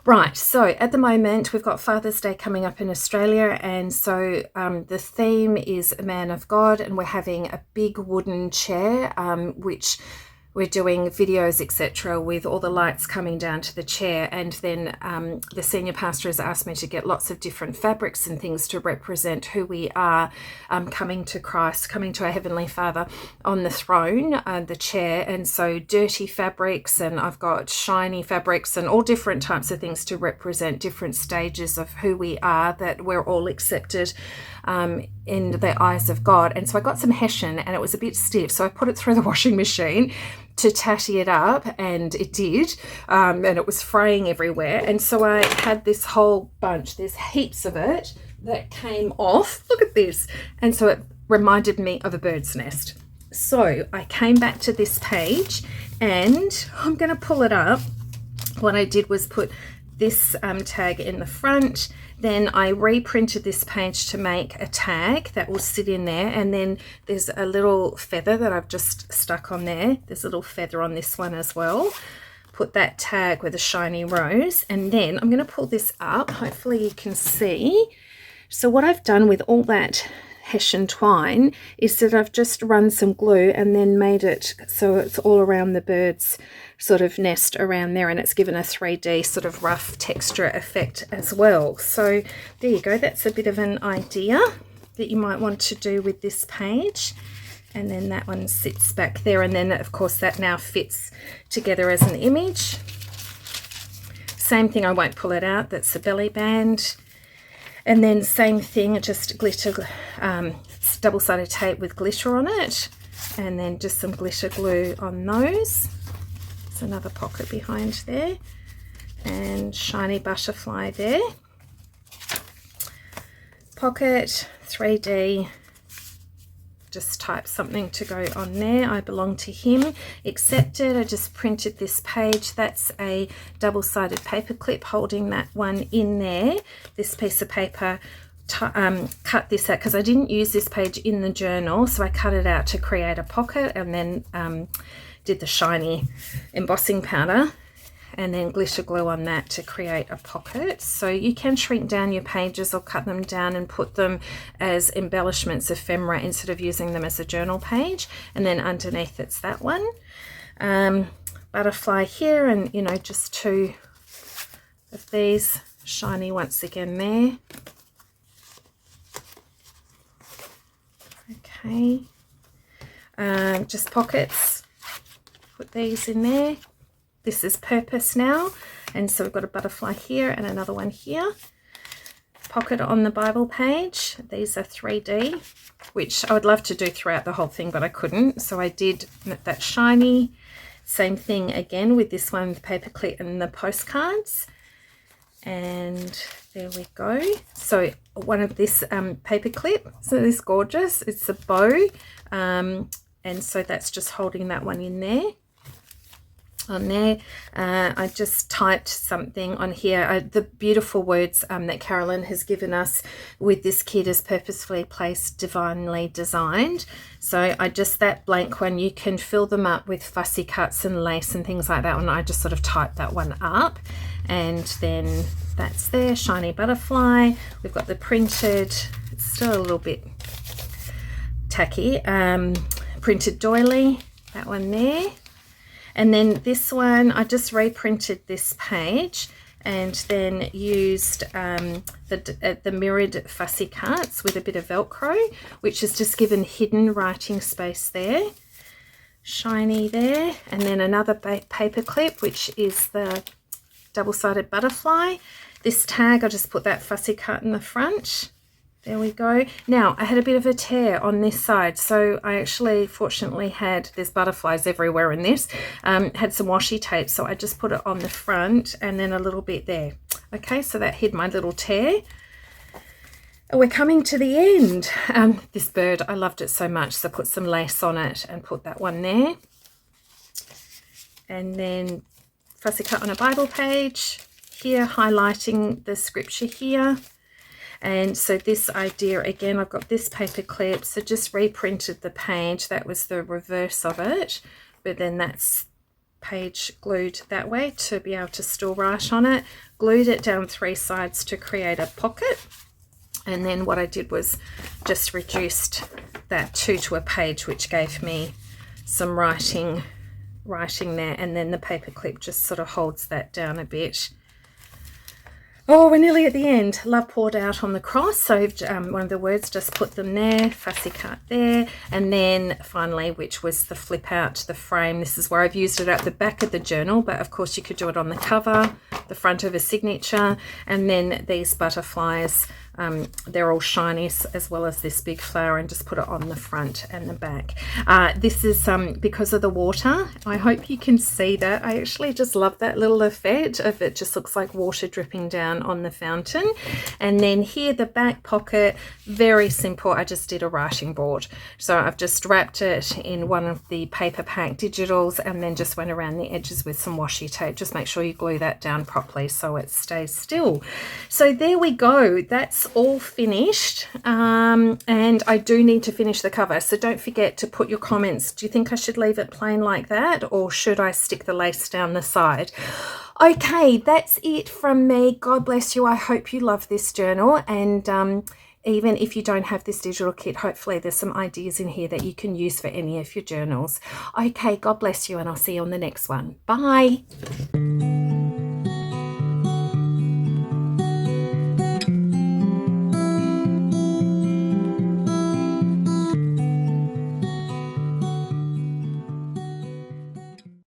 A: Right, so at the moment we've got Father's Day coming up in Australia, and so the theme is a man of God, and we're having a big wooden chair, which we're doing videos, etc., with all the lights coming down to the chair, and then the senior pastor has asked me to get lots of different fabrics and things to represent who we are, coming to Christ, coming to our Heavenly Father on the throne, the chair. And so dirty fabrics, and I've got shiny fabrics and all different types of things to represent different stages of who we are, that we're all accepted in the eyes of God. And so I got some hessian, and it was a bit stiff, so I put it through the washing machine to tatty it up, and it did, and it was fraying everywhere. And so I had this whole bunch, there's heaps of it that came off. Look at this. And so it reminded me of a bird's nest. So I came back to this page, and I'm going to pull it up. What I did was put this tag in the front. Then I reprinted this page to make a tag that will sit in there, and then there's a little feather that I've just stuck on there. There's a little feather on this one as well. Put that tag with a shiny rose, and then I'm going to pull this up. Hopefully you can see. So what I've done with all that hessian twine is that I've just run some glue and then made it so it's all around the bird's sort of nest around there, and it's given a 3D sort of rough texture effect as well. So there you go, that's a bit of an idea that you might want to do with this page. And then that one sits back there, and then of course that now fits together as an image. Same thing, I won't pull it out, that's the belly band. And then same thing, just glitter, double-sided tape with glitter on it, and then just some glitter glue on those. There's another pocket behind there, and shiny butterfly there. Pocket, 3D, just type something to go on there. I belong to him, accepted. I just printed this page. That's a double-sided paper clip holding that one in there. This piece of paper, cut this out because I didn't use this page in the journal, so I cut it out to create a pocket, and then did the shiny embossing powder and then glitter glue on that to create a pocket. So you can shrink down your pages or cut them down and put them as embellishments, ephemera, instead of using them as a journal page. And then underneath it's that one. Butterfly here, and you know, just two of these, shiny once again there. Okay, just pockets, put these in there. This is purpose now, and so we've got a butterfly here and another one here. Pocket on the Bible page. These are 3D, which I would love to do throughout the whole thing, but I couldn't, so I did that shiny. Same thing again with this one, the paper clip and the postcards. And there we go. So one of this paper clip, so this gorgeous, it's a bow, and so that's just holding that one in there. On there, I just typed something on here. The beautiful words that Carolyn has given us with this kit is purposefully placed, divinely designed. So I just, that blank one, you can fill them up with fussy cuts and lace and things like that. And I just sort of typed that one up, and then that's there. Shiny butterfly. We've got the printed, it's still a little bit tacky, printed doily, that one there. And then this one, I just reprinted this page and then used the mirrored fussy cuts with a bit of Velcro, which has just given hidden writing space there. Shiny there. And then another paper clip, which is the double-sided butterfly. This tag, I just put that fussy cut in the front. There we go. Now, I had a bit of a tear on this side, so I actually fortunately had, there's butterflies everywhere in this, had some washi tape, so I just put it on the front and then a little bit there. Okay, so that hid my little tear. We're coming to the end. This bird, I loved it so much, so I put some lace on it and put that one there. And then fussy cut on a Bible page here, highlighting the scripture here. And so this idea, again, I've got this paper clip, so just reprinted the page. That was the reverse of it, but then that's page glued that way to be able to still write on it. Glued it down 3 sides to create a pocket. And then what I did was just reduced that to a page, which gave me some writing writing there, and then the paper clip just sort of holds that down a bit. Oh, we're nearly at the end. Love poured out on the cross. So one of the words, just put them there, fussy cut there. And then finally, which was the flip out the frame. This is where I've used it at the back of the journal, but of course you could do it on the cover, the front of a signature. And then these butterflies, they're all shiny, as well as this big flower, and just put it on the front and the back. This is because of the water. I hope you can see that. I actually just love that little effect of it. Just looks like water dripping down on the fountain. And then here, the back pocket, very simple. I just did a writing board. So I've just wrapped it in one of the paper pack digitals, and then just went around the edges with some washi tape. Just make sure you glue that down properly so it stays still. So there we go. That's all finished, and I do need to finish the cover, so don't forget to put your comments. Do you think I should leave it plain like that, or should I stick the lace down the side? Okay, that's it from me. God bless you. I hope you love this journal, and even if you don't have this digital kit, hopefully there's some ideas in here that you can use for any of your journals. Okay, God bless you, and I'll see you on the next one. Bye.